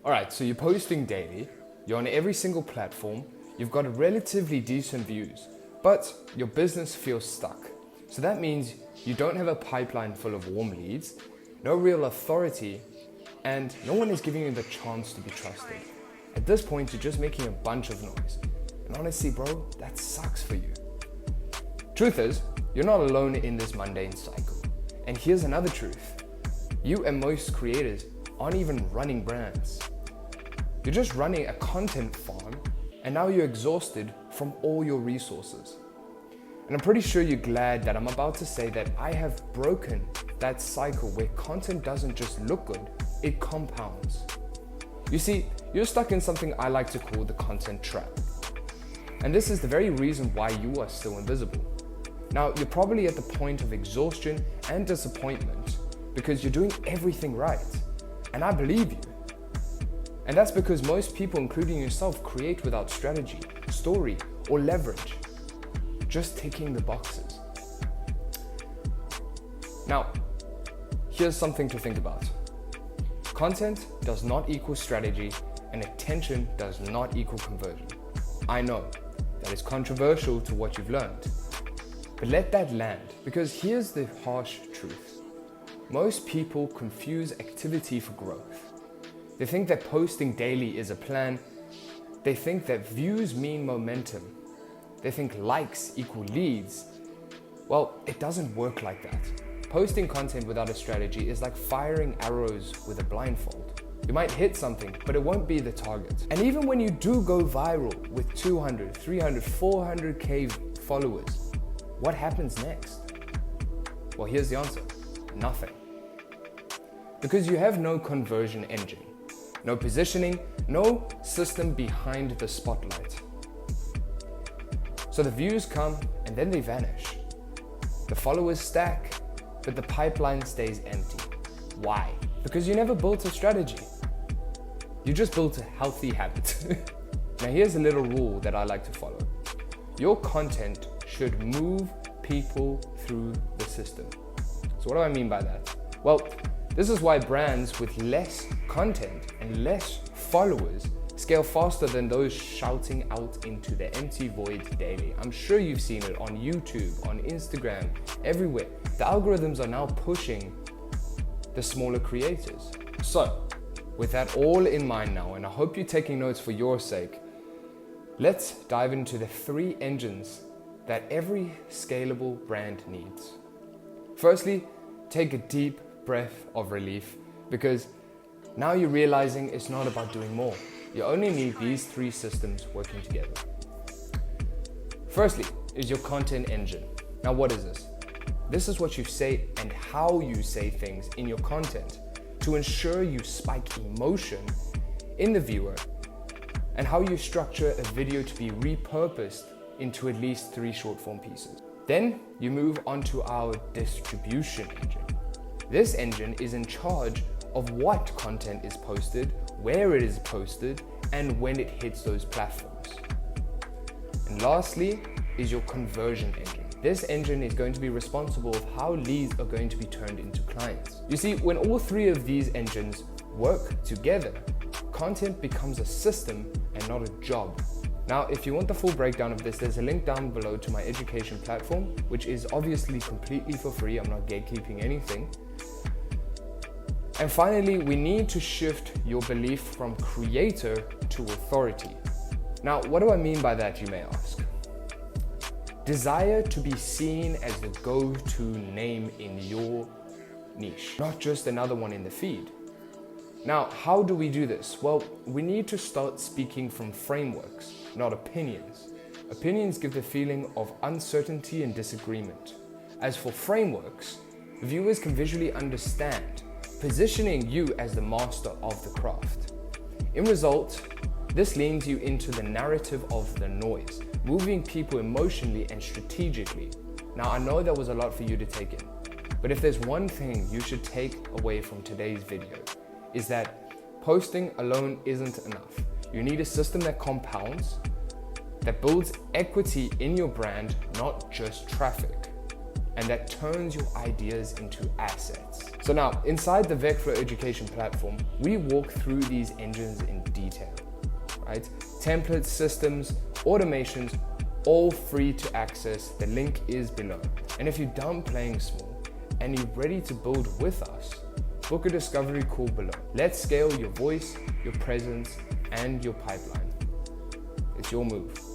All right, so you're posting daily, you're on every single platform, you've got relatively decent views, but your business feels stuck. So that means you don't have a pipeline full of warm leads, no real authority, and no one is giving you the chance to be trusted. At this point, you're just making a bunch of noise. And honestly, bro, that sucks for you. Truth is, you're not alone in this mundane cycle. And here's another truth. You and most creators aren't even running brands. You're just running a content farm, and now you're exhausted from all your resources. And I'm pretty sure you're glad that I'm about to say that I have broken that cycle where content doesn't just look good, it compounds. You see, you're stuck in something I like to call the content trap. And this is the very reason why you are still invisible. Now, you're probably at the point of exhaustion and disappointment because you're doing everything right. And I believe you. And that's because most people, including yourself, create without strategy, story, or leverage. Just ticking the boxes. Now, here's something to think about. Content does not equal strategy, and attention does not equal conversion. I know that is controversial to what you've learned, but let that land, because here's the harsh truth. Most people confuse activity for growth. They think that posting daily is a plan. They think that views mean momentum. They think likes equal leads. Well, it doesn't work like that. Posting content without a strategy is like firing arrows with a blindfold. You might hit something, but it won't be the target. And even when you do go viral with 200, 300, 400K followers, what happens next? Well, here's the answer. Nothing. Because you have no conversion engine, no positioning, no system behind the spotlight. So the views come and then they vanish. The followers stack, but the pipeline stays empty. Why? Because you never built a strategy. You just built a healthy habit. Now here's a little rule that I like to follow. Your content should move people through the system. So what do I mean by that? Well, this is why brands with less content and less followers scale faster than those shouting out into the empty void daily. I'm sure you've seen it on YouTube, on Instagram, everywhere. The algorithms are now pushing the smaller creators. So, with that all in mind now, and I hope you're taking notes for your sake, let's dive into the 3 engines that every scalable brand needs. Firstly, take a deep breath of relief, because now you're realizing it's not about doing more. You only need these 3 systems working together. Firstly is your content engine. Now what is this? This is what you say and how you say things in your content to ensure you spike emotion in the viewer, and how you structure a video to be repurposed into at least 3 short form pieces. Then you move on to our distribution engine. This engine is in charge of what content is posted, where it is posted, and when it hits those platforms. And lastly is your conversion engine. This engine is going to be responsible of how leads are going to be turned into clients. You see, when all 3 of these engines work together, content becomes a system and not a job. Now, if you want the full breakdown of this, there's a link down below to my education platform, which is obviously completely for free. I'm not gatekeeping anything. And finally, we need to shift your belief from creator to authority. Now, what do I mean by that, you may ask? Desire to be seen as the go-to name in your niche, not just another one in the feed. Now, how do we do this? Well, we need to start speaking from frameworks, not opinions. Opinions give the feeling of uncertainty and disagreement. As for frameworks, viewers can visually understand, positioning you as the master of the craft. In result, this leans you into the narrative of the noise, moving people emotionally and strategically. Now, I know that was a lot for you to take in, but if there's one thing you should take away from today's video, is that posting alone isn't enough. You need a system that compounds, that builds equity in your brand, not just traffic. and that turns your ideas into assets. So now, inside the Vecflow Education platform, we walk through these engines in detail, right? Templates, systems, automations, all free to access. The link is below. And if you're done playing small and you're ready to build with us, book a discovery call below. Let's scale your voice, your presence, and your pipeline. It's your move.